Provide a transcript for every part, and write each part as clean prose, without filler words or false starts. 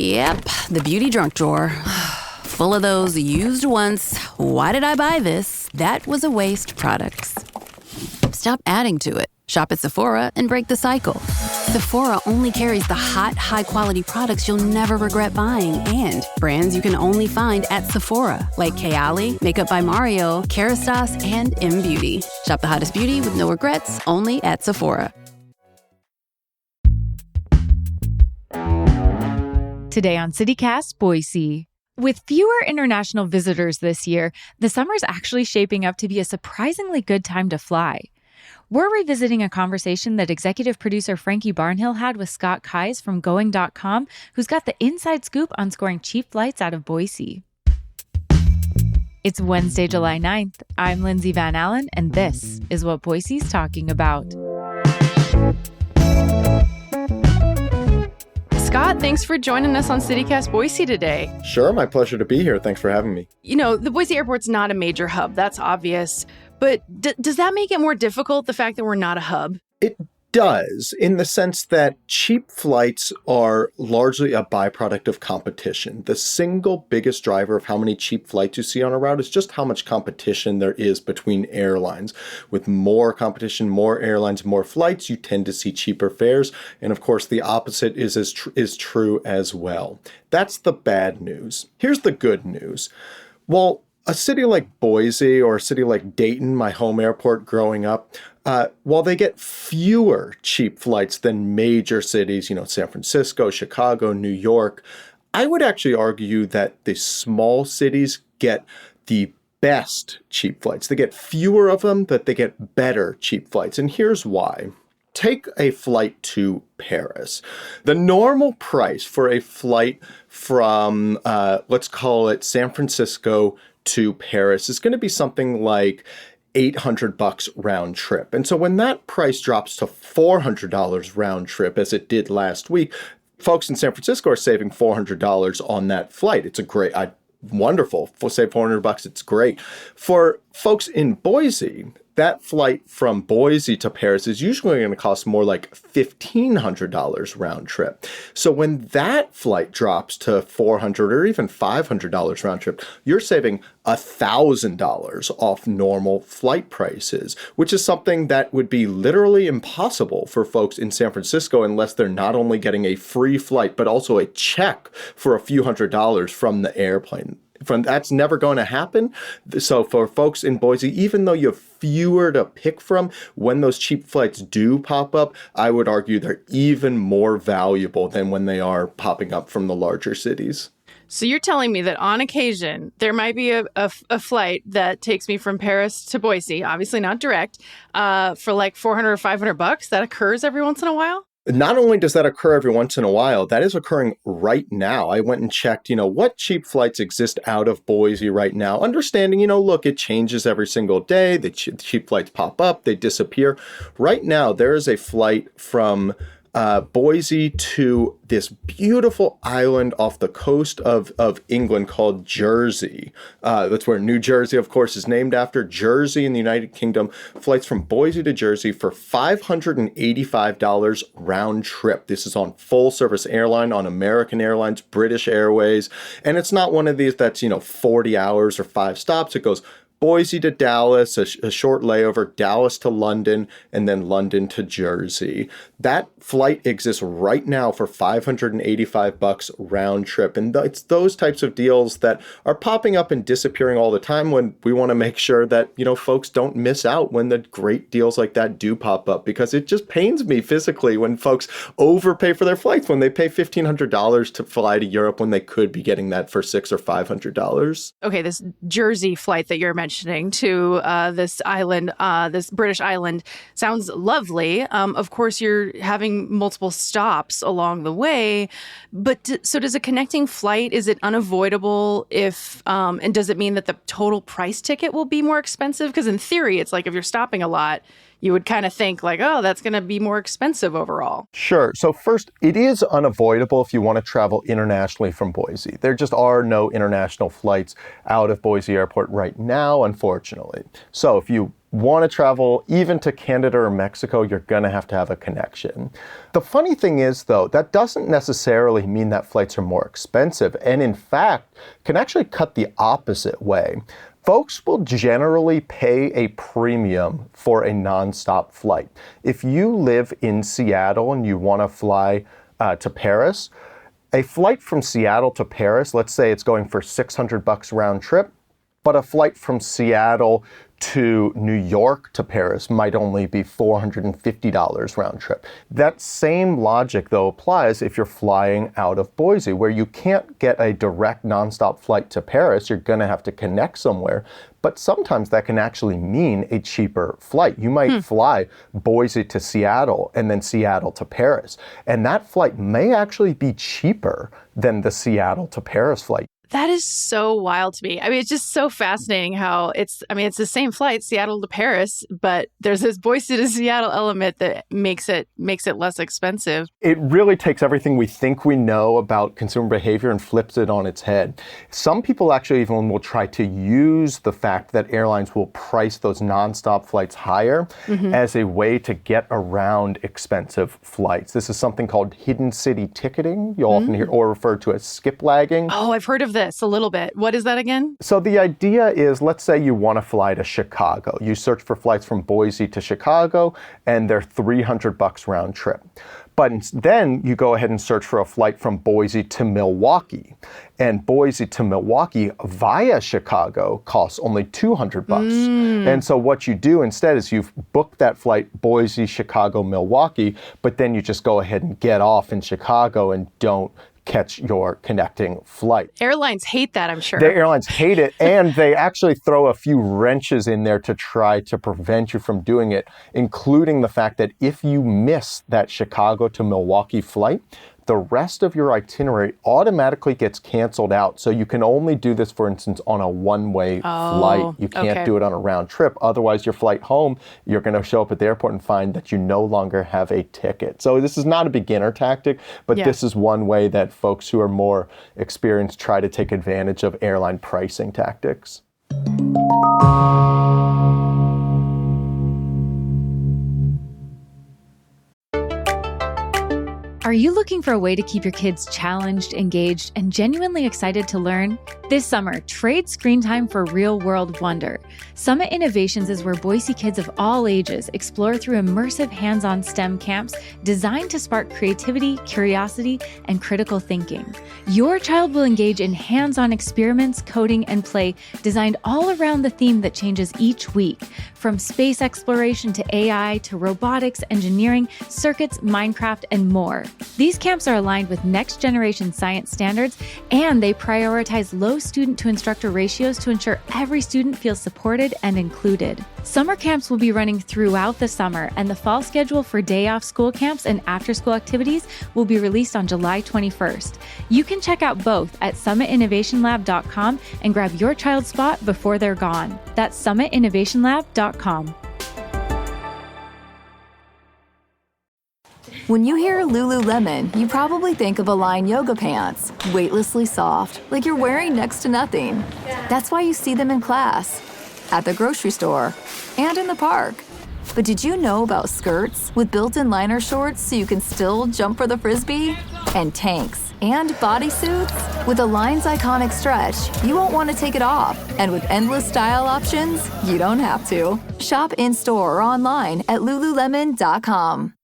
Yep, the beauty drunk drawer. Full of those used once, why did I buy this? That was a waste products. Stop adding to it. Shop at Sephora and break the cycle. Sephora only carries the hot, high-quality products you'll never regret buying and brands you can only find at Sephora, like Kayali, Makeup by Mario, Kerastase, and M Beauty. Shop the hottest beauty with no regrets, only at Sephora. Today on CityCast Boise. With fewer international visitors this year, the summer's actually shaping up to be a surprisingly good time to fly. We're revisiting a conversation that executive producer Frankie Barnhill had with Scott Keyes from Going.com, who's got the inside scoop on scoring cheap flights out of Boise. It's Wednesday, July 9th. I'm Lindsay Van Allen, and this is what Boise's talking about. Scott, thanks for joining us on CityCast Boise today. Sure, my pleasure to be here. Thanks for having me. You know, the Boise airport's not a major hub, that's obvious. But does that make it more difficult, the fact that we're not a hub? It does, in the sense that cheap flights are largely a byproduct of competition. The single biggest driver of how many cheap flights you see on a route is just how much competition there is between airlines. With more competition, more airlines, more flights, you tend to see cheaper fares. And of course, the opposite is true as well. That's the bad news. Here's the good news. Well, a city like Boise or a city like Dayton, my home airport growing up, while they get fewer cheap flights than major cities, San Francisco, Chicago, New York, I would actually argue that the small cities get the best cheap flights. They get fewer of them, but they get better cheap flights. And here's why. Take a flight to Paris. The normal price for a flight from, let's call it San Francisco to Paris is going to be something like $800 round trip. And so when that price drops to $400 round trip, as it did last week, folks in San Francisco are saving $400 on that flight. It's a great, wonderful. Save $400, it's great. For folks in Boise, that flight from Boise to Paris is usually going to cost more like $1,500 round trip. So when that flight drops to $400 or even $500 round trip, you're saving $1,000 off normal flight prices, which is something that would be literally impossible for folks in San Francisco unless they're not only getting a free flight, but also a check for a few $100s from the airplane. That's never going to happen. So for folks in Boise, even though you have fewer to pick from, when those cheap flights do pop up, I would argue they're even more valuable than when they are popping up from the larger cities. So you're telling me that on occasion, there might be a flight that takes me from Paris to Boise, obviously not direct, for like $400 or $500. That occurs every once in a while? Not only does that occur every once in a while, that is occurring right now. I went and checked, what cheap flights exist out of Boise right now. Understanding, look, it changes every single day. The cheap flights pop up, they disappear. Right now, there is a flight from Boise to this beautiful island off the coast of England called Jersey. That's where New Jersey, of course, is named after. Jersey in the United Kingdom. Flights from Boise to Jersey for $585 round trip. This is on full service airline, on American Airlines, British Airways. And it's not one of these that's, 40 hours or 5 stops. It goes Boise to Dallas, a short layover, Dallas to London, and then London to Jersey. That flight exists right now for $585 round trip. And it's those types of deals that are popping up and disappearing all the time when we want to make sure that, folks don't miss out when the great deals like that do pop up, because it just pains me physically when folks overpay for their flights, when they pay $1,500 to fly to Europe when they could be getting that for $600 or $500. Okay, this Jersey flight that you're mentioning to this island, this British island, sounds lovely. Of course, you're having multiple stops along the way. But so does a connecting flight, is it unavoidable if, and does it mean that the total price ticket will be more expensive? Because in theory, it's like if you're stopping a lot, you would kind of think like, oh, that's going to be more expensive overall. Sure. So first, it is unavoidable if you want to travel internationally from Boise. There just are no international flights out of Boise Airport right now, unfortunately. So if you want to travel even to Canada or Mexico, you're going to have a connection. The funny thing is, though, that doesn't necessarily mean that flights are more expensive, and in fact, can actually cut the opposite way. Folks will generally pay a premium for a nonstop flight. If you live in Seattle and you want to fly to Paris, a flight from Seattle to Paris, let's say it's going for $600 round trip, but a flight from Seattle to New York to Paris might only be $450 round trip. That same logic, though, applies if you're flying out of Boise, where you can't get a direct nonstop flight to Paris. You're going to have to connect somewhere. But sometimes that can actually mean a cheaper flight. You might fly Boise to Seattle and then Seattle to Paris. And that flight may actually be cheaper than the Seattle to Paris flight. That is so wild to me. I mean, it's just so fascinating how it's the same flight, Seattle to Paris, but there's this Boise to Seattle element that makes it less expensive. It really takes everything we think we know about consumer behavior and flips it on its head. Some people actually even will try to use the fact that airlines will price those nonstop flights higher as a way to get around expensive flights. This is something called hidden city ticketing. You'll often hear or refer to as skip lagging. Oh, I've heard of this a little bit. What is that again? So the idea is, let's say you want to fly to Chicago. You search for flights from Boise to Chicago, and they're $300 round trip. But then you go ahead and search for a flight from Boise to Milwaukee. And Boise to Milwaukee via Chicago costs only $200. And so what you do instead is you've booked that flight Boise, Chicago, Milwaukee, but then you just go ahead and get off in Chicago and don't catch your connecting flight. Airlines hate that, I'm sure. The airlines hate it, and they actually throw a few wrenches in there to try to prevent you from doing it, including the fact that if you miss that Chicago to Milwaukee flight, the rest of your itinerary automatically gets canceled out. So you can only do this, for instance, on a one-way flight. You can't do it on a round trip. Otherwise, your flight home, you're going to show up at the airport and find that you no longer have a ticket. So this is not a beginner tactic, but this is one way that folks who are more experienced try to take advantage of airline pricing tactics. Are you looking for a way to keep your kids challenged, engaged, and genuinely excited to learn? This summer, trade screen time for real-world wonder. Summit Innovations is where Boise kids of all ages explore through immersive hands-on STEM camps designed to spark creativity, curiosity, and critical thinking. Your child will engage in hands-on experiments, coding, and play designed all around the theme that changes each week, from space exploration to AI to robotics, engineering, circuits, Minecraft, and more. These camps are aligned with next-generation science standards, and they prioritize low student-to-instructor ratios to ensure every student feels supported and included. Summer camps will be running throughout the summer, and the fall schedule for day-off school camps and after-school activities will be released on July 21st. You can check out both at summitinnovationlab.com and grab your child's spot before they're gone. That's summitinnovationlab.com. When you hear Lululemon, you probably think of Align yoga pants, weightlessly soft, like you're wearing next to nothing. That's why you see them in class, at the grocery store, and in the park. But did you know about skirts with built-in liner shorts so you can still jump for the frisbee? And tanks and bodysuits? With Align's iconic stretch, you won't want to take it off. And with endless style options, you don't have to. Shop in-store or online at lululemon.com.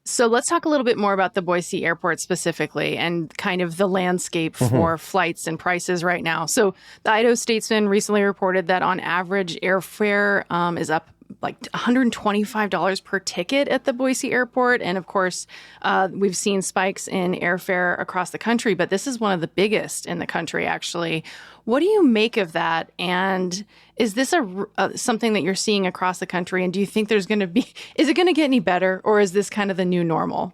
So let's talk a little bit more about the Boise airport specifically and kind of the landscape for flights and prices right now. So the Idaho Statesman recently reported that on average airfare is up like $125 per ticket at the Boise airport. And of course, we've seen spikes in airfare across the country, but this is one of the biggest in the country, actually. What do you make of that? And is this something that you're seeing across the country? And do you think is it going to get any better, or is this kind of the new normal?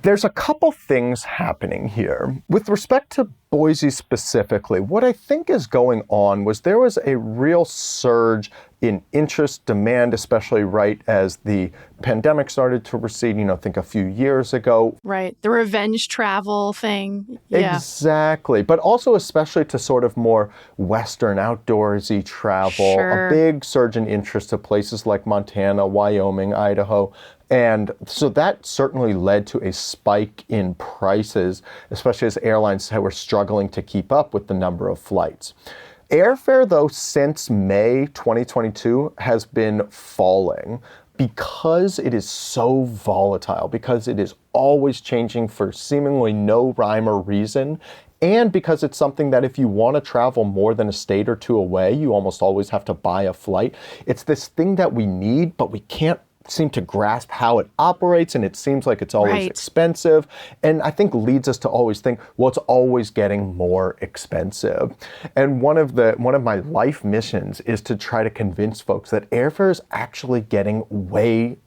There's a couple things happening here. With respect to Boise specifically, what I think is going on was there was a real surge in interest, demand, especially right as the pandemic started to recede, think a few years ago. Right. The revenge travel thing. Yeah. Exactly. But also especially to sort of more Western outdoorsy travel, Sure. a big surge in interest to places like Montana, Wyoming, Idaho. And so that certainly led to a spike in prices, especially as airlines were struggling to keep up with the number of flights. Airfare, though, since May 2022 has been falling because it is so volatile, because it is always changing for seemingly no rhyme or reason, and because it's something that if you want to travel more than a state or two away, you almost always have to buy a flight. It's this thing that we need, but we can't seem to grasp how it operates, and it seems like it's always expensive, and I think leads us to always think, well, it's always getting more expensive. And one of my life missions is to try to convince folks that airfare is actually getting way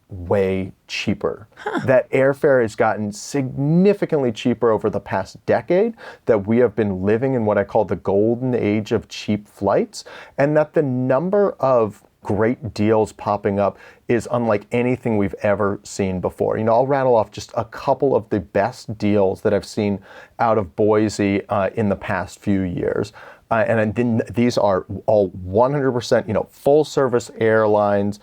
cheaper. That airfare has gotten significantly cheaper over the past decade, that we have been living in what I call the golden age of cheap flights, and that the number of great deals popping up is unlike anything we've ever seen before. I'll rattle off just a couple of the best deals that I've seen out of Boise in the past few years. And these are all 100%, full service airlines,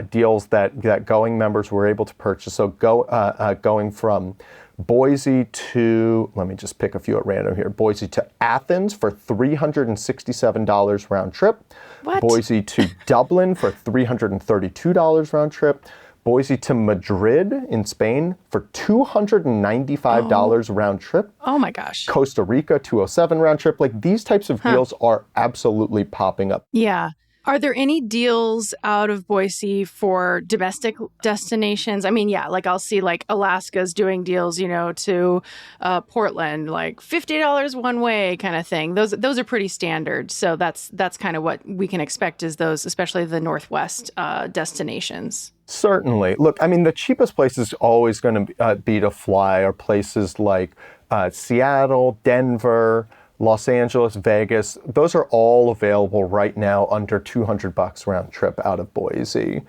deals that Going members were able to purchase. So going from Boise to, let me just pick a few at random here, Boise to Athens for $367 round trip. What? Boise to Dublin for $332 round trip. Boise to Madrid in Spain for $295 round trip. Oh my gosh. Costa Rica, $207 round trip. Like these types of deals are absolutely popping up. Yeah. Are there any deals out of Boise for domestic destinations? I mean, yeah, like I'll see like Alaska's doing deals, to Portland, like $50 one way kind of thing. Those are pretty standard. So that's kind of what we can expect is those, especially the Northwest destinations. Certainly. Look, I mean, the cheapest place is always going to be to fly are places like Seattle, Denver, Los Angeles, Vegas. Those are all available right now under $200 round trip out of Boise.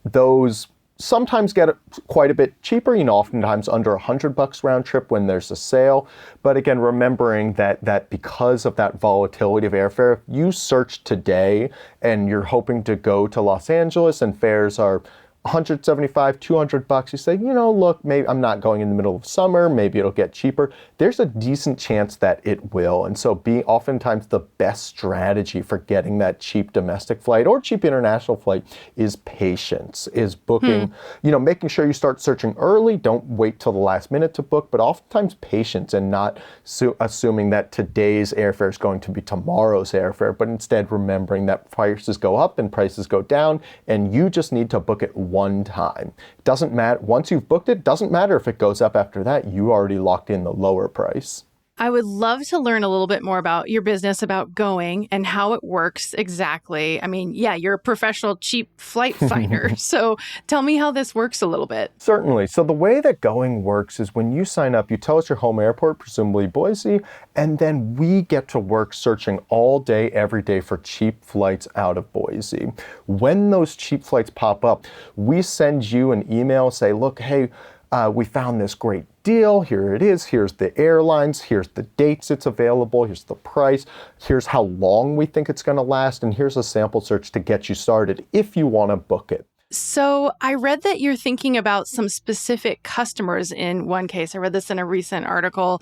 Those sometimes get quite a bit cheaper, oftentimes under $100 round trip when there's a sale. But again, remembering that because of that volatility of airfare, if you search today and you're hoping to go to Los Angeles and fares are $175, $200, you say, look, maybe I'm not going in the middle of summer, maybe it'll get cheaper. There's a decent chance that it will. And so oftentimes the best strategy for getting that cheap domestic flight or cheap international flight is patience, is booking, making sure you start searching early. Don't wait till the last minute to book, but oftentimes patience and not assuming that today's airfare is going to be tomorrow's airfare, but instead remembering that prices go up and prices go down, and you just need to book it one time. Doesn't matter. Once you've booked it, doesn't matter if it goes up after that. You already locked in the lower price. I would love to learn a little bit more about your business, about Going and how it works exactly. I mean, yeah, you're a professional cheap flight finder. So tell me how this works a little bit. Certainly. So the way that Going works is when you sign up, you tell us your home airport, presumably Boise, and then we get to work searching all day, every day for cheap flights out of Boise. When those cheap flights pop up, we send you an email, say, look, hey, we found this great deal. Here it is. Here's the airlines. Here's the dates it's available. Here's the price. Here's how long we think it's going to last. And here's a sample search to get you started if you want to book it. So I read that you're thinking about some specific customers in one case. I read this in a recent article,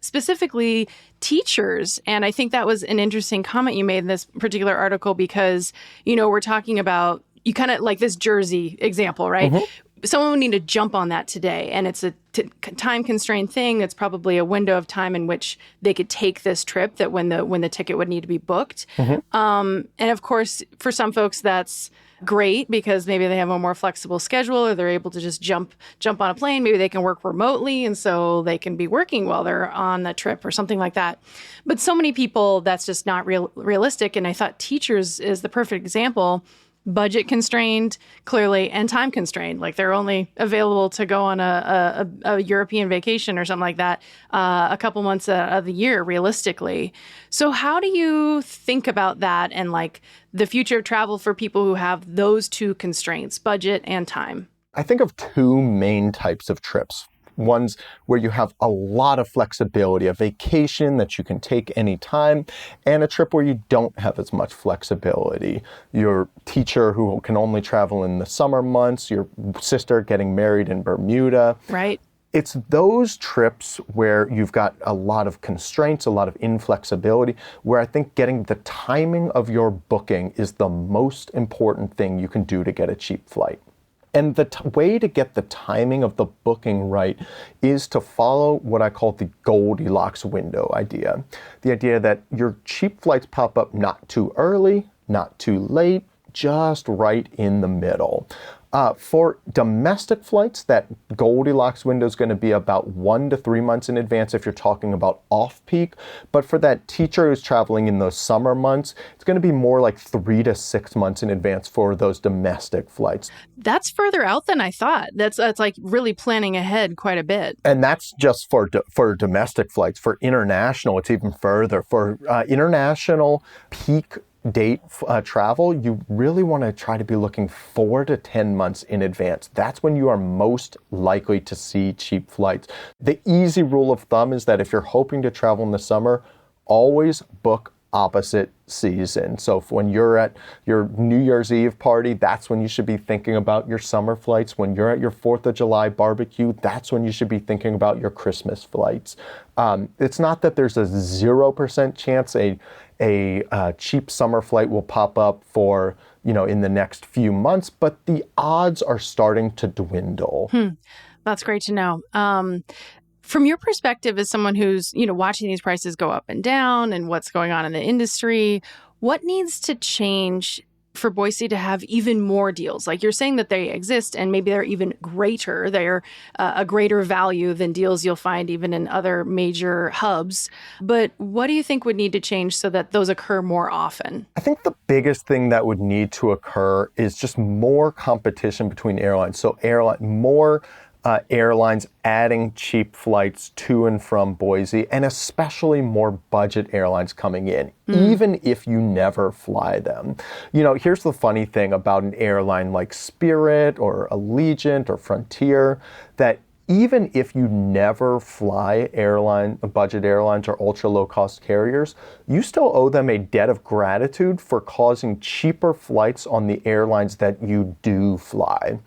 specifically teachers. And I think that was an interesting comment you made in this particular article because, we're talking about, you kind of like this Jersey example, right? Mm-hmm. Someone would need to jump on that today. And it's a time-constrained thing. It's probably a window of time in which they could take this trip that when the ticket would need to be booked. Mm-hmm. And of course, for some folks, that's great because maybe they have a more flexible schedule or they're able to just jump on a plane. Maybe they can work remotely and so they can be working while they're on the trip or something like that. But so many people, that's just not realistic. And I thought teachers is the perfect example budget constrained, clearly, and time constrained. Like they're only available to go on a European vacation or something like that a couple months of the year, realistically. So how do you think about that and like the future of travel for people who have those two constraints, budget and time? I think of two main types of trips. Ones where you have a lot of flexibility, a vacation that you can take anytime, and a trip where you don't have as much flexibility. Your teacher who can only travel in the summer months, your sister getting married in Bermuda. Right. It's those trips where you've got a lot of constraints, a lot of inflexibility, where I think getting the timing of your booking is the most important thing you can do to get a cheap flight. And the way to get the timing of the booking right is to follow what I call the Goldilocks window idea. The idea that your cheap flights pop up not too early, not too late, just right in the middle. For domestic flights, that Goldilocks window is going to be about 1 to 3 months in advance if you're talking about off-peak. But for that teacher who's traveling in those summer months, it's going to be more like 3 to 6 months in advance for those domestic flights. That's further out than I thought. That's like really planning ahead quite a bit. And that's just for domestic flights. For international, it's even further. For international peak date travel, you really want to try to be looking 4 to 10 months in advance. That's when you are most likely to see cheap flights. The easy rule of thumb is that if you're hoping to travel in the summer, always book opposite season. So when you're at your New Year's Eve party, that's when you should be thinking about your summer flights. When you're at your 4th of July barbecue, that's when you should be thinking about your Christmas flights. It's not that there's a 0% chance a cheap summer flight will pop up for, in the next few months, but the odds are starting to dwindle. That's great to know. From your perspective as someone who's, watching these prices go up and down and what's going on in the industry, what needs to change for Boise to have even more deals? Like you're saying that they exist and maybe they're even greater. They're a greater value than deals you'll find even in other major hubs. But what do you think would need to change so that those occur more often? I think the biggest thing that would need to occur is just more competition between airlines. So more airlines adding cheap flights to and from Boise, and especially more budget airlines coming in, even if you never fly them. Here's the funny thing about an airline like Spirit or Allegiant or Frontier, that even if you never fly budget airlines or ultra low-cost carriers, you still owe them a debt of gratitude for causing cheaper flights on the airlines that you do fly.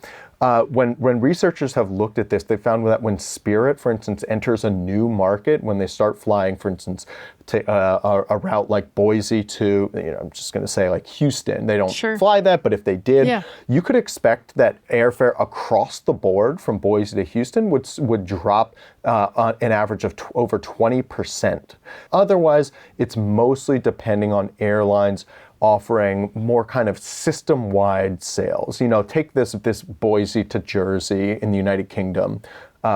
When researchers have looked at this, they found that when Spirit, for instance, enters a new market, when they start flying, for instance, to a route like Boise to, I'm just going to say like Houston, they don't fly that, but if they did, you could expect that airfare across the board from Boise to Houston would drop an average of over 20%. Otherwise, it's mostly depending on airlines offering more kind of system-wide sales. Take this Boise to Jersey in the United Kingdom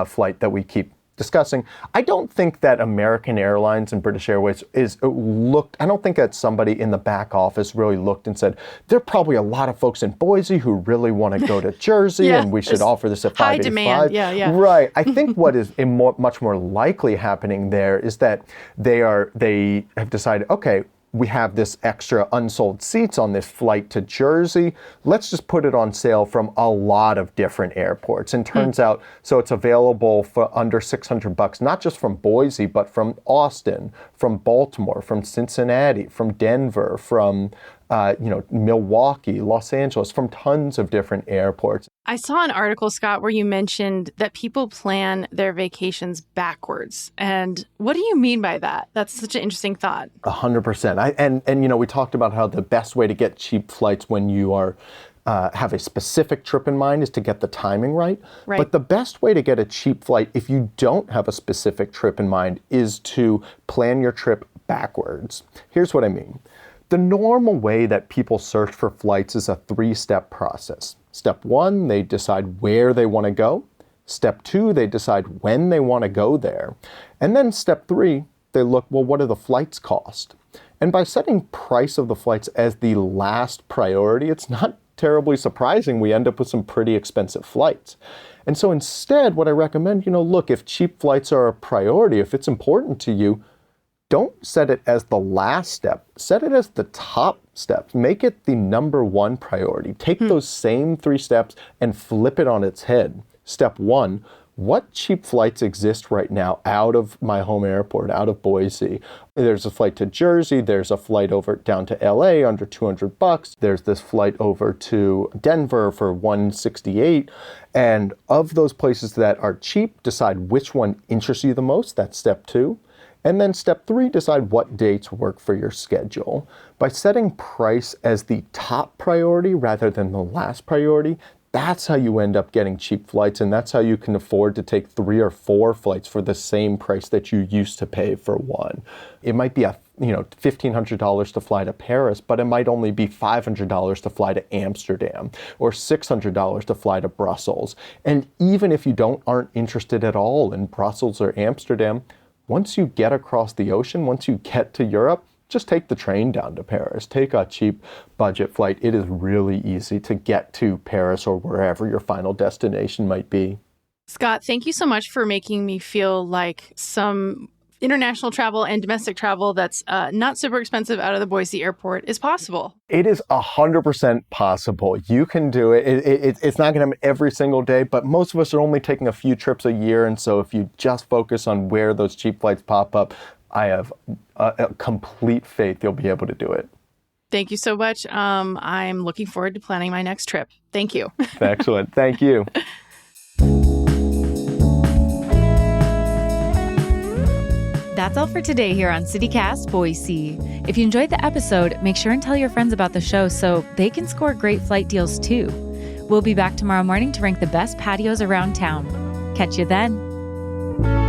flight that we keep discussing. I don't think that American Airlines and British Airways I don't think that somebody in the back office really looked and said, there are probably a lot of folks in Boise who really want to go to Jersey and we should offer this at $585. High demand, yeah. Right. I think what is much more likely happening there is that they have decided, okay, we have this extra unsold seats on this flight to Jersey. Let's just put it on sale from a lot of different airports. And turns out, so it's available for under $600, not just from Boise, but from Austin, from Baltimore, from Cincinnati, from Denver, from Milwaukee, Los Angeles, from tons of different airports. I saw an article, Scott, where you mentioned that people plan their vacations backwards. And what do you mean by that? That's such an interesting thought. 100%. And we talked about how the best way to get cheap flights when you are have a specific trip in mind is to get the timing right. But the best way to get a cheap flight if you don't have a specific trip in mind is to plan your trip backwards. Here's what I mean. The normal way that people search for flights is a 3-step process. Step 1, they decide where they want to go. Step 2, they decide when they want to go there. And then step 3, they look, well, what do the flights cost? And by setting price of the flights as the last priority, it's not terribly surprising. We end up with some pretty expensive flights. And so instead, what I recommend, look, if cheap flights are a priority, if it's important to you, don't set it as the last step. Set it as the top step. Make it the number one priority. Take those same 3 steps and flip it on its head. Step 1, what cheap flights exist right now out of my home airport, out of Boise? There's a flight to Jersey. There's a flight over down to LA under $200. There's this flight over to Denver for $168. And of those places that are cheap, decide which one interests you the most. That's step 2. And then step 3, decide what dates work for your schedule. By setting price as the top priority rather than the last priority, that's how you end up getting cheap flights, and that's how you can afford to take 3 or 4 flights for the same price that you used to pay for one. It might be $1,500 to fly to Paris, but it might only be $500 to fly to Amsterdam or $600 to fly to Brussels. And even if you aren't interested at all in Brussels or Amsterdam, once you get across the ocean, once you get to Europe, just take the train down to Paris. Take a cheap budget flight. It is really easy to get to Paris or wherever your final destination might be. Scott, thank you so much for making me feel like some international travel and domestic travel that's not super expensive out of the Boise airport is possible. It is 100% possible. You can do it. It's not going to happen every single day, but most of us are only taking a few trips a year. And so if you just focus on where those cheap flights pop up, I have a complete faith you'll be able to do it. Thank you so much. I'm looking forward to planning my next trip. Thank you. Excellent. Thank you. That's all for today here on CityCast Boise. If you enjoyed the episode, make sure and tell your friends about the show so they can score great flight deals too. We'll be back tomorrow morning to rank the best patios around town. Catch you then.